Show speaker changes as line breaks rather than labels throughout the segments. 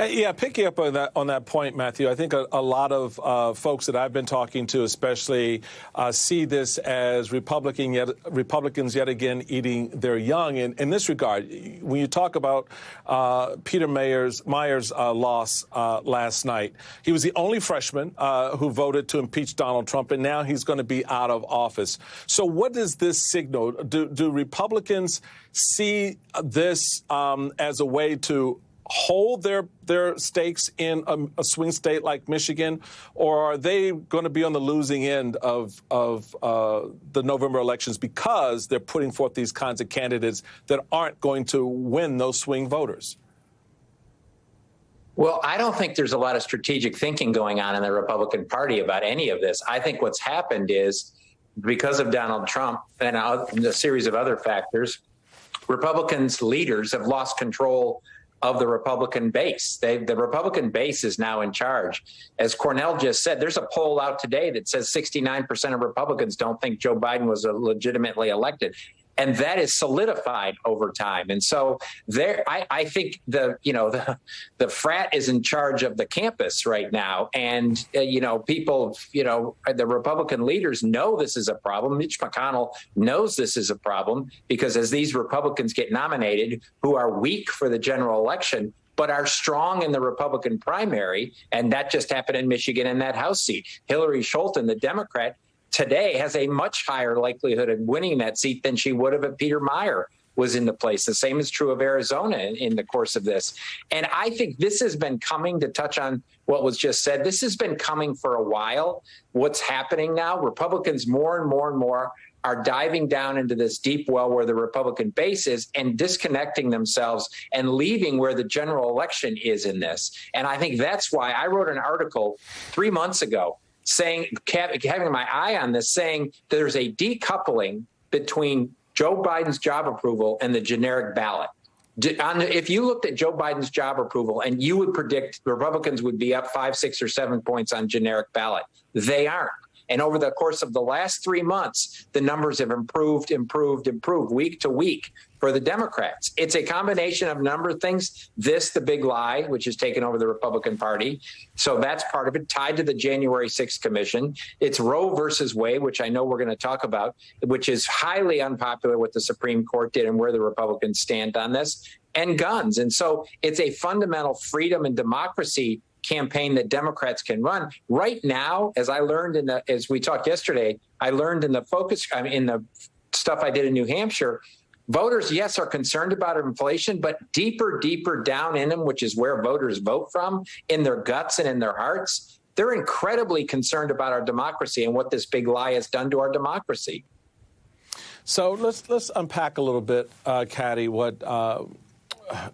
Yeah, picking up on that point, Matthew, I think a lot of folks that I've been talking to especially see this as Republicans yet again eating their young. In this regard, when you talk about Peter Meyer's loss last night, he was the only freshman who voted to impeach Donald Trump, and now he's going to be out of office. So what does this signal? Do Republicans see this as a way to hold their stakes in a swing state like Michigan, or are they going to be on the losing end of the November elections because they're putting forth these kinds of candidates that aren't going to win those swing voters?
Well, I don't think there's a lot of strategic thinking going on in the Republican Party about any of this. I think what's happened is because of Donald Trump and a series of other factors, Republicans' leaders have lost control of the Republican base. The Republican base is now in charge. As Cornell just said, there's a poll out today that says 69% of Republicans don't think Joe Biden was legitimately elected. And that is solidified over time. And so I think the frat is in charge of the campus right now. And, people, the Republican leaders know this is a problem. Mitch McConnell knows this is a problem because as these Republicans get nominated who are weak for the general election, but are strong in the Republican primary, and that just happened in Michigan in that House seat. Hillary Scholten, the Democrat, today has a much higher likelihood of winning that seat than she would have if Peter Meyer was in the place. The same is true of Arizona in the course of this. And I think this has been coming, to touch on what was just said, this has been coming for a while. What's happening now, Republicans more and more and more are diving down into this deep well where the Republican base is and disconnecting themselves and leaving where the general election is in this. And I think that's why I wrote an article 3 months ago saying, having my eye on this, saying there's a decoupling between Joe Biden's job approval and the generic ballot. If you looked at Joe Biden's job approval and you would predict Republicans would be up 5, 6, or 7 points on generic ballot, they aren't. And over the course of the last 3 months, the numbers have improved week to week for the Democrats. It's a combination of a number of things. This, the big lie, which has taken over the Republican Party. So that's part of it, tied to the January 6th commission. It's Roe versus Wade, which I know we're going to talk about, which is highly unpopular what the Supreme Court did and where the Republicans stand on this, and guns. And so it's a fundamental freedom and democracy campaign that Democrats can run right now. As I learned as we talked yesterday, I learned in the stuff I did in New Hampshire, voters, yes, are concerned about inflation, but deeper down in them, which is where voters vote from, in their guts and in their hearts, they're incredibly concerned about our democracy and what this big lie has done to our democracy.
So let's unpack a little bit, Caddy, what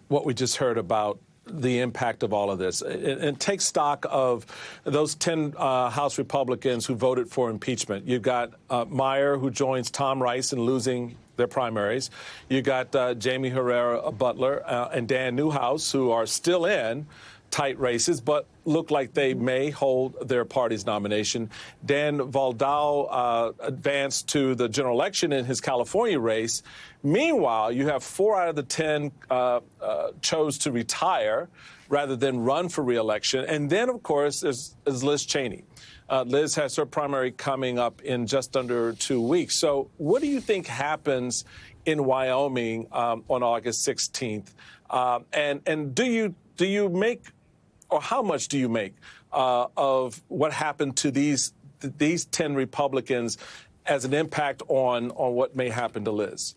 we just heard about the impact of all of this, and take stock of those 10 House Republicans who voted for impeachment. You've got Meyer, who joins Tom Rice in losing their primaries. You got Jamie Herrera Butler and Dan Newhouse, who are still in tight races, but look like they may hold their party's nomination. Dan Valdau advanced to the general election in his California race. Meanwhile, you have 4 out of the 10 chose to retire rather than run for re-election. And then, of course, is Liz Cheney. Liz has her primary coming up in just under 2 weeks. So what do you think happens in Wyoming on August 16th? And do you make, or how much do you make of what happened to these 10 Republicans as an impact on what may happen to Liz?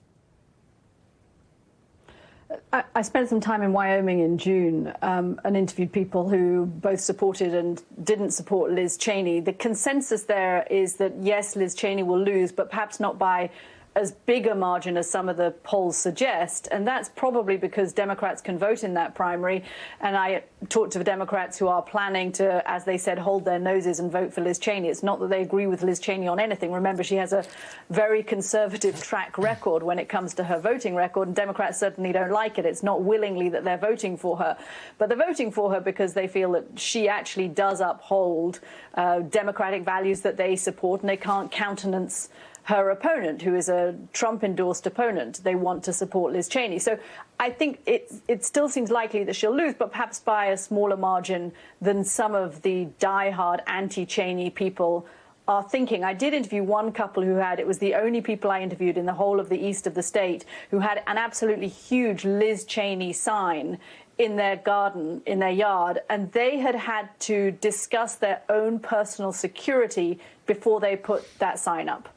I spent some time in Wyoming in June and interviewed people who both supported and didn't support Liz Cheney. The consensus there is that, yes, Liz Cheney will lose, but perhaps not by as big a margin as some of the polls suggest. And that's probably because Democrats can vote in that primary. And I talked to Democrats who are planning to, as they said, hold their noses and vote for Liz Cheney. It's not that they agree with Liz Cheney on anything. Remember, she has a very conservative track record when it comes to her voting record, and Democrats certainly don't like it. It's not willingly that they're voting for her, but they're voting for her because they feel that she actually does uphold democratic values that they support, and they can't countenance her opponent, who is a Trump-endorsed opponent. They want to support Liz Cheney. So I think it still seems likely that she'll lose, but perhaps by a smaller margin than some of the diehard anti-Cheney people are thinking. I did interview one couple who had, it was the only people I interviewed in the whole of the east of the state, who had an absolutely huge Liz Cheney sign in their garden, in their yard, and they had to discuss their own personal security before they put that sign up.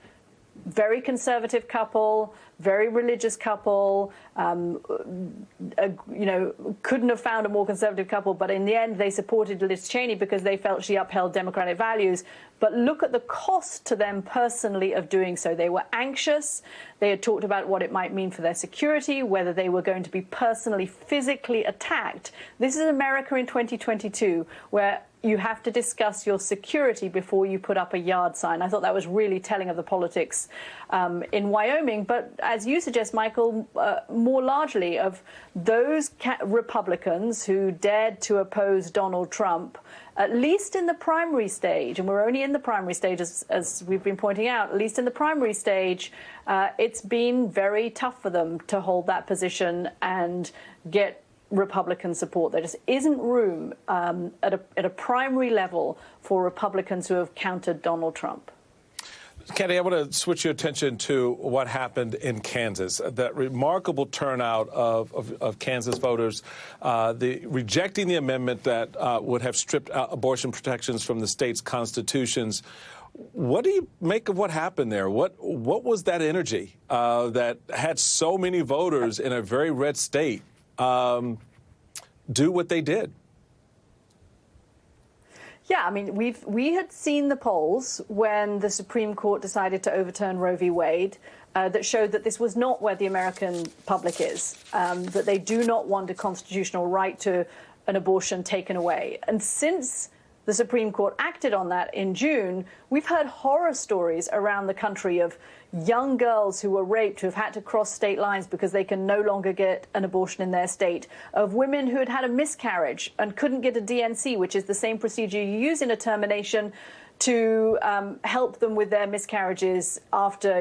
Very conservative couple, very religious couple, couldn't have found a more conservative couple, but in the end they supported Liz Cheney because they felt she upheld democratic values. But look at the cost to them personally of doing so. They were anxious. They had talked about what it might mean for their security, whether they were going to be personally, physically attacked. This is America in 2022, where you have to discuss your security before you put up a yard sign. I thought that was really telling of the politics in Wyoming. But as you suggest, Michael, more largely of those Republicans who dared to oppose Donald Trump, at least in the primary stage, and we're only in the primary stage, as we've been pointing out, at least in the primary stage, it's been very tough for them to hold that position and get Republican support. There just isn't room at a primary level for Republicans who have countered Donald Trump.
Katie, I want to switch your attention to what happened in Kansas. That remarkable turnout of Kansas voters, rejecting the amendment that would have stripped abortion protections from the state's constitutions. What do you make of what happened there? What was that energy that had so many voters in a very red state do what they did?
Yeah, I mean, we had seen the polls when the Supreme Court decided to overturn Roe v. Wade that showed that this was not where the American public is, that they do not want a constitutional right to an abortion taken away. And since the Supreme Court acted on that in June, we've heard horror stories around the country of young girls who were raped, who have had to cross state lines because they can no longer get an abortion in their state, of women who had had a miscarriage and couldn't get a DNC, which is the same procedure you use in a termination to help them with their miscarriages after,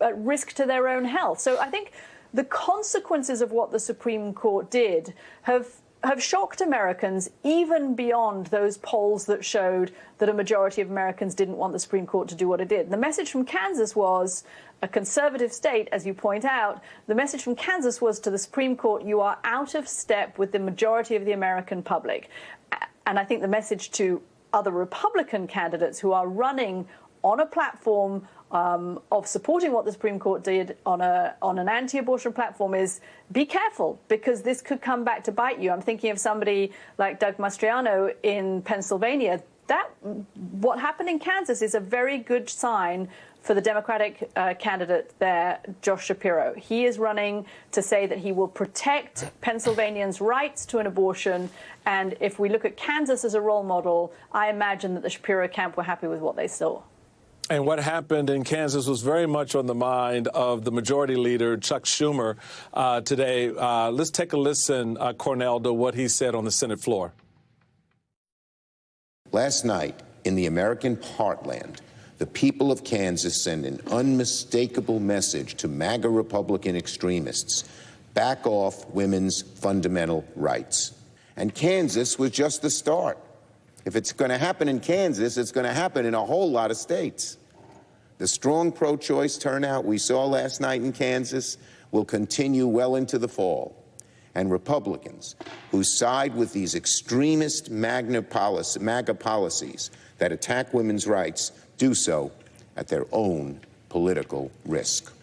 at risk to their own health. So I think the consequences of what the Supreme Court did have shocked Americans, even beyond those polls that showed that a majority of Americans didn't want the Supreme Court to do what it did. The message from Kansas was, a conservative state, as you point out, the message from Kansas was to the Supreme Court, you are out of step with the majority of the American public. And I think the message to other Republican candidates who are running on a platform of supporting what the Supreme Court did on an anti-abortion platform is be careful, because this could come back to bite you. I'm thinking of somebody like Doug Mastriano in Pennsylvania. What happened in Kansas is a very good sign for the Democratic candidate there, Josh Shapiro. He is running to say that he will protect Pennsylvanians' rights to an abortion. And if we look at Kansas as a role model, I imagine that the Shapiro camp were happy with what they saw.
And what happened in Kansas was very much on the mind of the majority leader, Chuck Schumer, today. Let's take a listen, Cornell, to what he said on the Senate floor.
Last night, in the American heartland, the people of Kansas sent an unmistakable message to MAGA Republican extremists: back off women's fundamental rights. And Kansas was just the start. If it's going to happen in Kansas, it's going to happen in a whole lot of states. The strong pro-choice turnout we saw last night in Kansas will continue well into the fall. And Republicans who side with these extremist MAGA policies that attack women's rights do so at their own political risk.